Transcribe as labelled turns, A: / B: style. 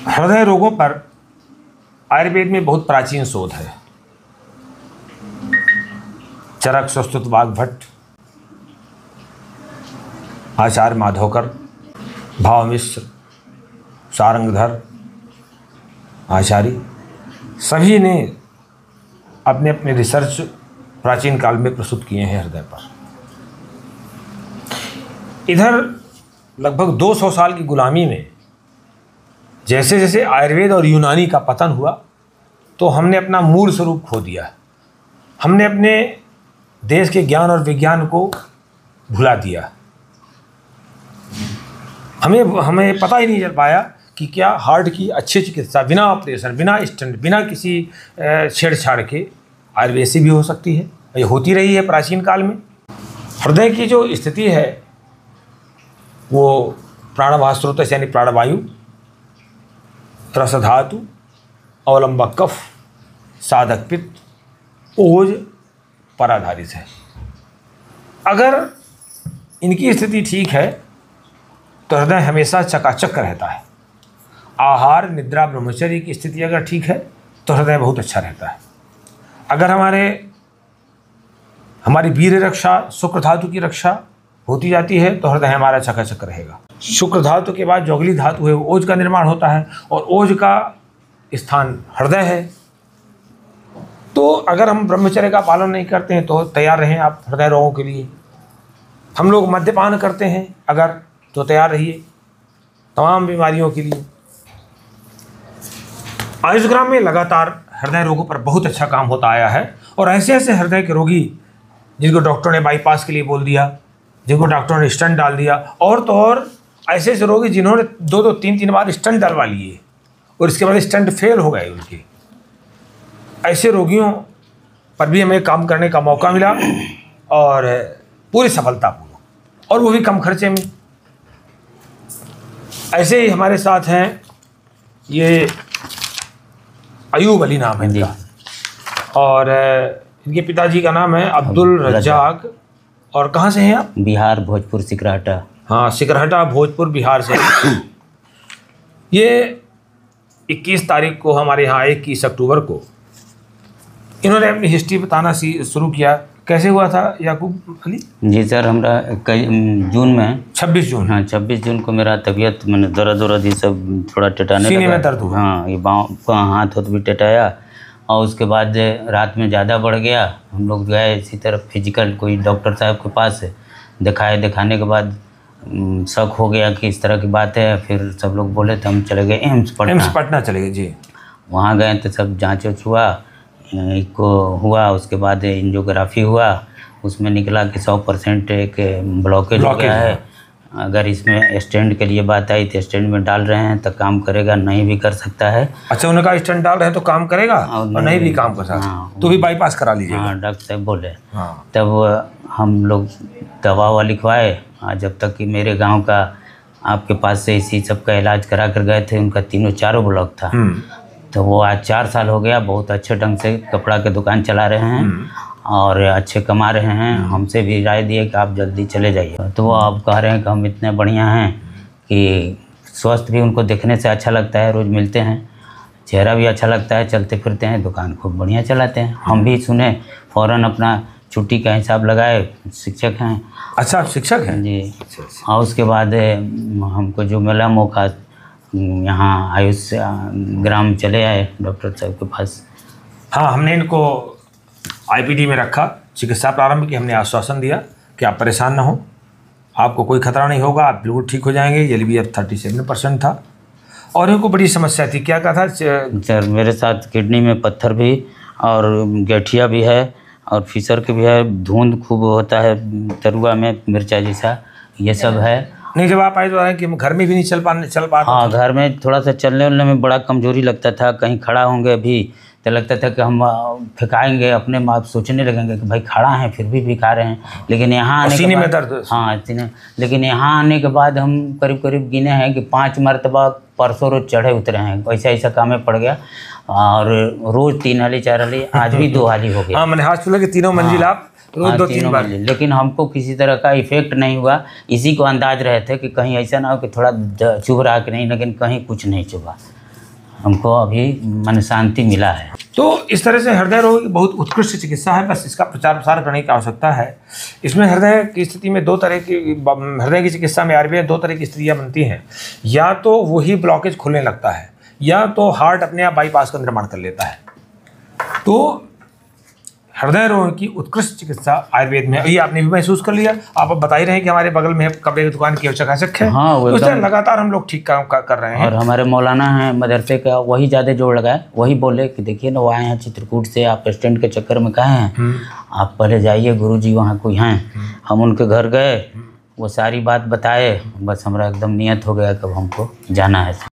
A: हृदय रोगों पर आयुर्वेद में बहुत प्राचीन शोध है। चरक सुश्रुत वाग्भट, आचार्य माधवकर, भावमिश्र, सारंगधर आचार्य सभी ने अपने अपने रिसर्च प्राचीन काल में प्रस्तुत किए हैं हृदय पर। इधर लगभग 200 साल की गुलामी में जैसे जैसे आयुर्वेद और यूनानी का पतन हुआ तो हमने अपना मूल स्वरूप खो दिया। हमने अपने देश के ज्ञान और विज्ञान को भुला दिया। हमें पता ही नहीं चल पाया कि क्या हार्ट की अच्छी चिकित्सा बिना ऑपरेशन, बिना स्टेंट, बिना किसी छेड़छाड़ के आयुर्वेद से भी हो सकती है। ये होती रही है प्राचीन काल में। हृदय की जो स्थिति है वो प्राणवायु स्रोत यानी प्राणवायु, रसधातु, अवलंबक कफ, साधक पित्त, ओज पर आधारित है। अगर इनकी स्थिति ठीक है तो हृदय हमेशा चकाचक रहता है। आहार, निद्रा, ब्रह्मचर्य की स्थिति अगर ठीक है तो हृदय बहुत अच्छा रहता है। अगर हमारी वीर्य रक्षा, शुक्र धातु की रक्षा होती जाती है तो हृदय हमारा चकाचक रहेगा। शुक्र धातु के बाद जो अगली धातु है वो ओज का निर्माण होता है और ओज का स्थान हृदय है। तो अगर हम ब्रह्मचर्य का पालन नहीं करते हैं तो तैयार रहें आप हृदय रोगों के लिए। हम लोग मद्यपान करते हैं अगर तो तैयार रहिए तमाम बीमारियों के लिए। आयुष्ग्राम में लगातार हृदय रोगों पर बहुत अच्छा काम होता आया है और ऐसे ऐसे हृदय के रोगी जिनको डॉक्टरों ने बाईपास के लिए बोल दिया, जिनको डॉक्टरों ने स्टंट डाल दिया, और तो और ऐसे ऐसे रोगी जिन्होंने 2-2, 3-3 बार स्टंट डलवा लिए और इसके बाद स्टंट फेल हो गए उनके, ऐसे रोगियों पर भी हमें काम करने का मौका मिला और पूरी सफलतापूर्वक, और वो भी कम खर्चे में। ऐसे ही हमारे साथ हैं, ये अयूब अली नाम है इनका, और इनके पिताजी का नाम है अब्दुल रज्जाक। और कहाँ से हैं आप?
B: बिहार, भोजपुर, सिकरहटा।
A: हाँ, सिकरहटा, भोजपुर, बिहार से। ये 21 तारीख को हमारे यहाँ 21 अक्टूबर को इन्होंने अपनी हिस्ट्री बताना शुरू किया। कैसे हुआ था याकूब अली
B: जी? सर हमरा जून में
A: 26 जून।
B: हाँ, 26 जून को मेरा तबीयत मैंने दर्द ये सब थोड़ा टटाने
A: सीने में दर्द हुआ।
B: हाँ, ये बाँव का हाथ भी टटाया और उसके बाद रात में ज़्यादा बढ़ गया। हम लोग गए इसी तरफ फिजिकल कोई डॉक्टर साहब के पास दिखाने के बाद शक हो गया कि इस तरह की बात है। फिर सब लोग बोले तो हम चले गए एम्स
A: पटना चले गए जी।
B: वहाँ गए तो सब जाँच हुआ, इको हुआ, उसके बाद एंजियोग्राफी हुआ। उसमें निकला कि 100% एक ब्लॉकेज हो गया है। अगर इसमें स्टेंट के लिए बात आई तो स्टेंट में डाल रहे हैं तो काम करेगा, नहीं भी कर सकता है।
A: अच्छा, उन्होंने कहा स्टेंट डाल रहे हैं तो काम करेगा और नहीं भी काम कर सकता। हाँ, तो भी बाईपास करा लीजिए।
B: हाँ, डॉक्टर साहब बोले।
A: हाँ।
B: तब हम लोग दवा लिखवाए। जब तक कि मेरे गांव का आपके पास से इसी सब का इलाज करा कर गए थे, उनका 3-4 ब्लॉक था। तो वो आज 4 साल हो गया, बहुत अच्छे ढंग से कपड़ा की दुकान चला रहे हैं और अच्छे कमा रहे हैं। हमसे भी राय दिए कि आप जल्दी चले जाइए। तो वो आप कह रहे हैं कि हम इतने बढ़िया हैं कि स्वस्थ भी उनको देखने से अच्छा लगता है, रोज़ मिलते हैं, चेहरा भी अच्छा लगता है, चलते फिरते हैं, दुकान खूब बढ़िया चलाते हैं। हम भी सुने, फ़ौरन अपना छुट्टी का हिसाब लगाए। शिक्षक हैं।
A: अच्छा, आप शिक्षक हैं
B: जी। और उसके बाद हमको जो मिला मौका, यहाँ आयुष ग्राम चले आए डॉक्टर साहब के पास।
A: हाँ, हमने इनको आईपीडी में रखा, चिकित्सा प्रारंभ की। हमने आश्वासन दिया कि आप परेशान ना हो, आपको कोई खतरा नहीं होगा, आप बिल्कुल ठीक हो जाएंगे। LVF 37% था और इनको बड़ी समस्या थी। क्या कहा था
B: सर? मेरे साथ किडनी में पत्थर भी और गठिया भी है और फिशर के भी है, धुंध खूब होता है तरुआ में, मिर्चा जैसा, ये सब है।
A: नहीं, जब आप आए तो कि घर में भी नहीं चल पा।
B: हाँ, घर में थोड़ा सा चलने उलने में बड़ा कमजोरी लगता था। कहीं खड़ा होंगे भी तो लगता था कि हम फेंकाएंगे, अपने आप सोचने लगेंगे कि भाई खड़ा हैं फिर भी खा रहे हैं। लेकिन यहाँ आने
A: सीने में दर्द।
B: हाँ, सीने। लेकिन यहाँ आने के बाद हम करीब गिने हैं कि 5 मरतबा परसों रोज चढ़े उतरे हैं। ऐसा काम में पड़ गया और रोज़ 3 हाली 4 हाली, आज भी 2 हाली हो गया।
A: हाँ, मैंने हाथ चला कि 3 मंजिल आप रोज 2-3 बार।
B: लेकिन हमको किसी तरह का इफेक्ट नहीं हुआ। इसी को अंदाज रहे थे कि कहीं ऐसा ना हो कि थोड़ा चुभ रहा कि नहीं, लेकिन कहीं कुछ नहीं चुभा। हमको अभी मन शांति मिला है।
A: तो इस तरह से हृदय रोग की बहुत उत्कृष्ट चिकित्सा है, बस इसका प्रचार प्रसार करने की आवश्यकता है। इसमें हृदय की स्थिति में दो तरह की, हृदय की चिकित्सा में आयुर्वेद दो तरह की स्थितियाँ बनती हैं। या तो वही ब्लॉकेज खुलने लगता है, या तो हार्ट अपने आप बाईपास का निर्माण कर लेता है। तो हृदय रोग की उत्कृष्ट चिकित्सा आयुर्वेद में, ये आपने भी महसूस कर लिया। आप अब बता ही रहे हैं कि हमारे बगल में कपड़े की दुकान की चकाचक है।
B: हाँ,
A: तो इससे लगातार हम लोग ठीक काम कर रहे हैं।
B: और हमारे मौलाना हैं मदरसे का, वही ज़्यादा जोड़ लगाए, वही बोले कि देखिए ना, वो आए हैं चित्रकूट से, आप स्टैंड के चक्कर में कहे हैं, आप पहले जाइए, गुरुजी वहाँ कोई हैं। हम उनके घर गए, वो सारी बात बताए, बस हमारा एकदम नियत हो गया कि अब हमको जाना है।